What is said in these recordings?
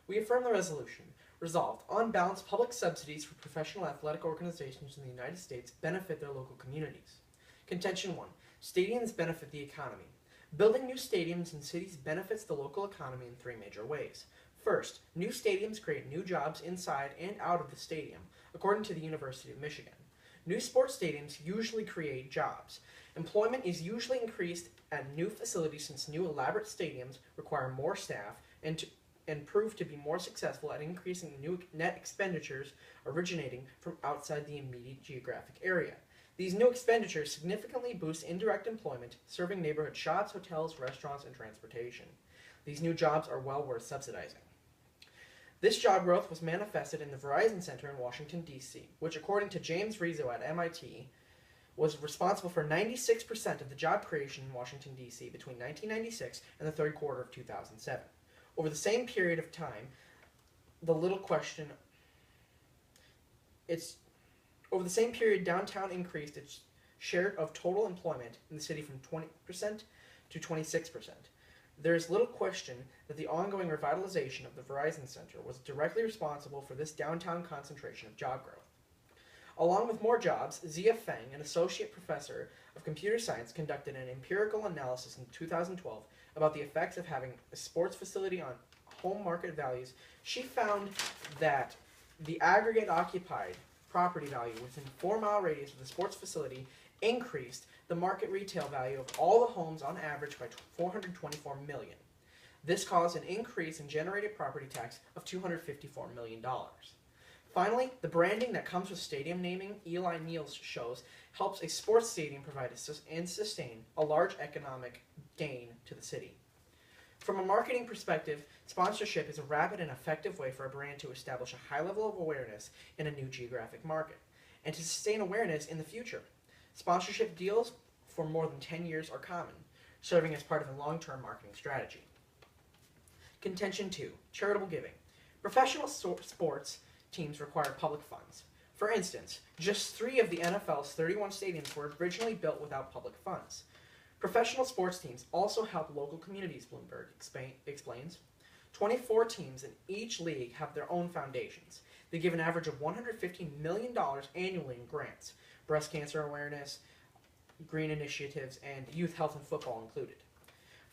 We affirm the resolution. Resolved, on balance, public subsidies for professional athletic organizations in the United States benefit their local communities. Contention 1. Stadiums benefit the economy. Building new stadiums in cities benefits the local economy in three major ways. First, new stadiums create new jobs inside and out of the stadium, according to the University of Michigan. New sports stadiums usually create jobs. Employment is usually increased at new facilities since new elaborate stadiums require more staff and prove to be more successful at increasing new net expenditures originating from outside the immediate geographic area. These new expenditures significantly boost indirect employment, serving neighborhood shops, hotels, restaurants, and transportation. These new jobs are well worth subsidizing. This job growth was manifested in the Verizon Center in Washington, D.C., which, according to James Rizzo at MIT, was responsible for 96% of the job creation in Washington, D.C. between 1996 and the third quarter of 2007. Over the same period of time, over the same period, downtown increased its share of total employment in the city from 20% to 26%. There is little question that the ongoing revitalization of the Verizon Center was directly responsible for this downtown concentration of job growth. Along with more jobs, Zia Feng, an associate professor of computer science, conducted an empirical analysis in 2012 about the effects of having a sports facility on home market values. She found that the aggregate occupied property value within a 4-mile radius of the sports facility increased the market retail value of all the homes on average by $424 million. This caused an increase in generated property tax of $254 million. Finally, the branding that comes with stadium naming, Eli Niels shows, helps a sports stadium provide and sustain a large economic gain to the city. From a marketing perspective, sponsorship is a rapid and effective way for a brand to establish a high level of awareness in a new geographic market, and to sustain awareness in the future. Sponsorship deals for more than 10 years are common, serving as part of a long-term marketing strategy. Contention 2. Charitable giving. Professional sports teams require public funds. For instance, just 3 of the NFL's 31 stadiums were originally built without public funds. Professional sports teams also help local communities, Bloomberg explains. 24 teams in each league have their own foundations. They give an average of $115 million annually in grants, breast cancer awareness, green initiatives, and youth health and football included.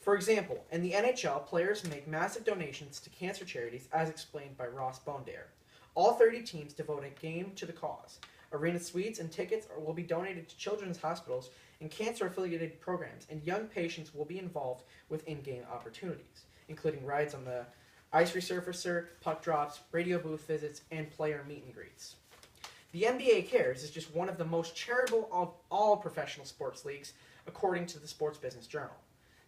For example, in the NHL, players make massive donations to cancer charities, as explained by Ross Bondare. All 30 teams devote a game to the cause. Arena suites and tickets will be donated to children's hospitals and cancer-affiliated programs, and young patients will be involved with in-game opportunities, including rides on the ice resurfacer, puck drops, radio booth visits, and player meet and greets. The NBA Cares is just one of the most charitable of all professional sports leagues, according to the Sports Business Journal.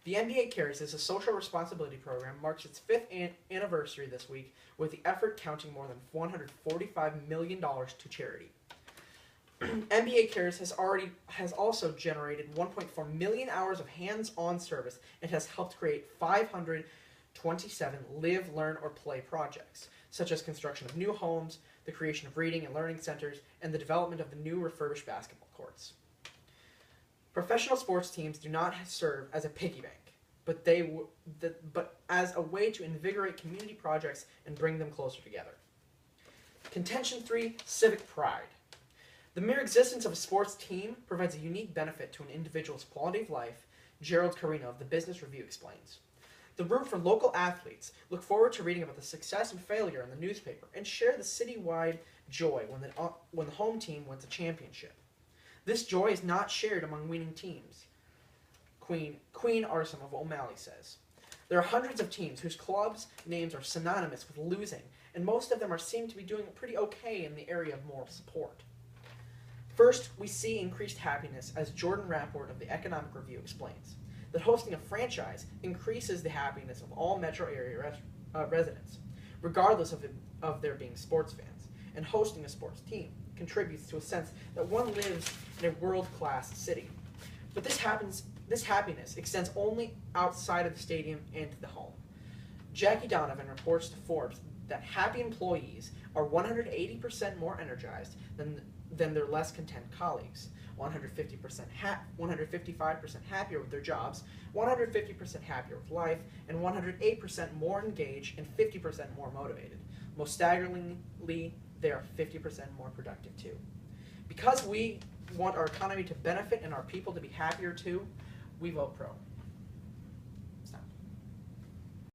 The NBA Cares is a social responsibility program, marks its 5th anniversary this week, with the effort counting more than $145 million to charity. NBA Cares has also generated 1.4 million hours of hands-on service and has helped create 527 live, learn, or play projects, such as construction of new homes, the creation of reading and learning centers, and the development of the new refurbished basketball courts. Professional sports teams do not serve as a piggy bank, but as a way to invigorate community projects and bring them closer together. Contention 3, civic pride. The mere existence of a sports team provides a unique benefit to an individual's quality of life, Gerald Carino of the Business Review explains. The root for local athletes look forward to reading about the success and failure in the newspaper and share the citywide joy when the home team wins a championship. This joy is not shared among winning teams, Queen Arson of O'Malley says. There are hundreds of teams whose clubs' names are synonymous with losing, and most of them seem to be doing pretty okay in the area of moral support. First, we see increased happiness, as Jordan Rapport of the Economic Review explains, that hosting a franchise increases the happiness of all metro area residents, regardless of their being sports fans, and hosting a sports team contributes to a sense that one lives in a world-class city. But this happiness extends only outside of the stadium and to the home. Jackie Donovan reports to Forbes that happy employees are 180% more energized than than their less content colleagues. 155% happier with their jobs, 150% happier with life, and 108% more engaged and 50% more motivated. Most staggeringly, they are 50% more productive too. Because we want our economy to benefit and our people to be happier too, we vote pro.